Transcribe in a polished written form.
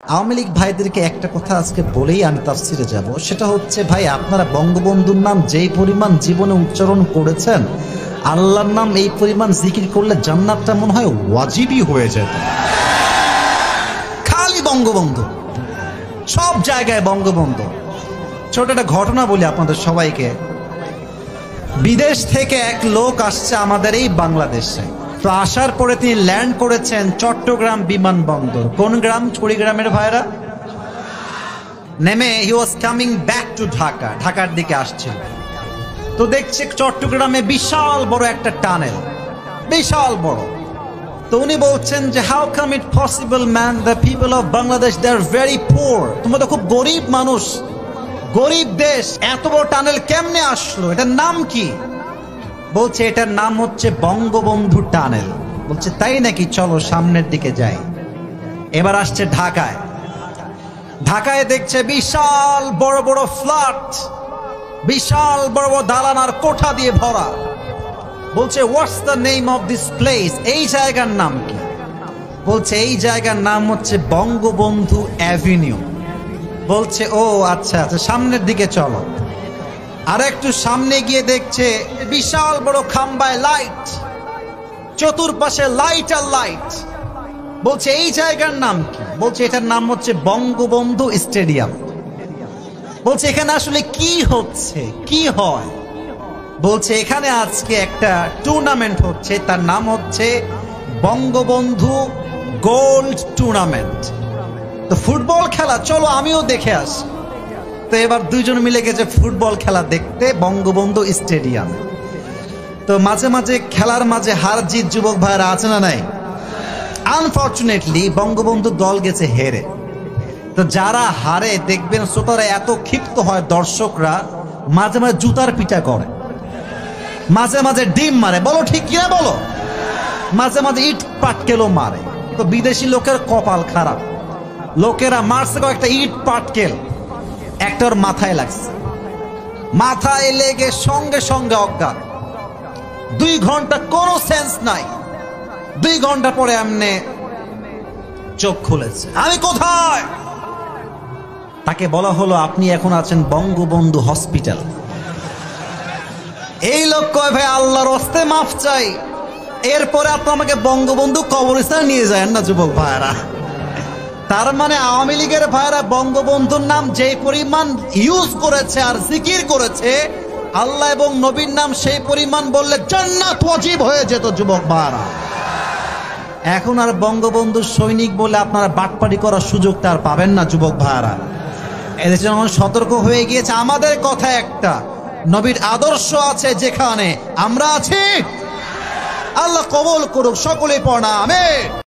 আওয়ামী লীগ ভাইদেরকে একটা কথা আজকে বলেই আমি তাফসিরে যাব, সেটা হচ্ছে ভাই আপনারা বঙ্গবন্ধুর নাম যেই পরিমাণ জীবনে উচ্চারণ করেছেন, আল্লাহর নাম এই পরিমাণ জিকির করলে জান্নাতটা মনে হয় ওয়াজিবই হয়ে যেত। খালি বঙ্গবন্ধু, সব জায়গায় বঙ্গবন্ধু। ছোট একটা ঘটনা বলি আপনাদের সবাইকে। বিদেশ থেকে এক লোক আসছে আমাদের এই বাংলাদেশে। তো আসার পরে তিনি ল্যান্ড করেছেন চট্টগ্রাম বিমানবন্দর। কোন গ্রাম? কুড়িগ্রামের ভাইরা। নেমে he was coming back to Dhaka, ঢাকার দিকে আসছিল। তো দেখছে চট্টগ্রামে বিশাল বড় একটা টানেল, বিশাল বড়। তো উনি বলছেন যে how come it possible man, the people of Bangladesh they are very poor, তোমরা তো খুব গরিব মানুষ, গরিব দেশ, এত বড় টানেল কেমনে আসলো, এটার নাম কি? বলছে এটার নাম হচ্ছে বঙ্গবন্ধু টানেল। বলছে তাই নাকি, চলো সামনের দিকে যাই। এবার আসছে ঢাকায়। ঢাকায় দেখছে বিশাল বড় বড় ফ্ল্যাট, বিশাল বড় বড় দালান আর কোঠা দিয়ে ভরা। বলছে what's the name of this place, এই জায়গার নাম কি? বলছে এই জায়গার নাম হচ্ছে বঙ্গবন্ধু অ্যাভিনিউ। বলছে ও আচ্ছা আচ্ছা, সামনের দিকে চলো। আর একটু সামনে গিয়ে দেখছে বিশাল বড় খাম্বায় লাইট, চতুর্পাশে লাইট আর লাইট। বলছে এই জায়গার নাম কি? বলছে এটার নাম হচ্ছে বঙ্গবন্ধু স্টেডিয়াম। বলছে এখানে আসলে কি হচ্ছে, কি হয়? বলছে এখানে আজকে একটা টুর্নামেন্ট হচ্ছে, তার নাম হচ্ছে বঙ্গবন্ধু গোল্ড টুর্নামেন্ট। তো ফুটবল খেলা, চলো আমিও দেখে আসি। তো এবার দুইজন মিলে গেছে ফুটবল খেলা দেখতে বঙ্গবন্ধু স্টেডিয়াম। তো মাঝে মাঝে খেলার মাঝে হার জিত যুবক ভাইরা আছে না নাই? আনফরচুনেটলি বঙ্গবন্ধু দল গেছে হেরে। তো যারা হারে দেখবেন শ্রোতারা এত ক্ষিপ্ত হয়, দর্শকরা মাঝে মাঝে জুতার পিটা করে, মাঝে মাঝে ডিম মারে, বলো ঠিক কিনা বলো, মাঝে মাঝে ইট পাটকেলও মারে। তো বিদেশি লোকের কপাল খারাপ, লোকেরা মারছে একটা ইট পাটকেল, একটার মাথায় লাগছে, মাথায় লেগে সঙ্গে সঙ্গে অজ্ঞান। 2 ঘন্টা কোনো সেন্স নাই। 2 ঘন্টা পরে এমনি চোখ খুলেছে। আমি কোথায়? তাকে বলা হলো আপনি এখন আছেন বঙ্গবন্ধু হসপিটাল। এই লোক কয় ভাই আল্লাহর হস্তে মাফ চাই, এরপরে আপনি আমাকে বঙ্গবন্ধু কবরস্থানে নিয়ে যায় না যুবক ভাইরা। তার মানে আওয়ামী লীগের ভাইরা বঙ্গবন্ধুর নাম যে পরিমাণ ইউজ করেছে আর জিকির করেছে, আল্লাহ এবং নবীর নাম সেই পরিমাণ বললে জান্নাত ওয়াজিব হয়ে যেত যুবক ভাইরা। এখন আর বঙ্গবন্ধুর সৈনিক বলে আপনারা বাটপাড়ি করার সুযোগ তার পাবেন না যুবক ভাইরা। এদের জন্য সতর্ক হয়ে গিয়েছে। আমাদের কথা একটা, নবীর আদর্শ আছে যেখানে আমরা আছি। আল্লাহ কবুল করুক, সকলে পড়া আমিন।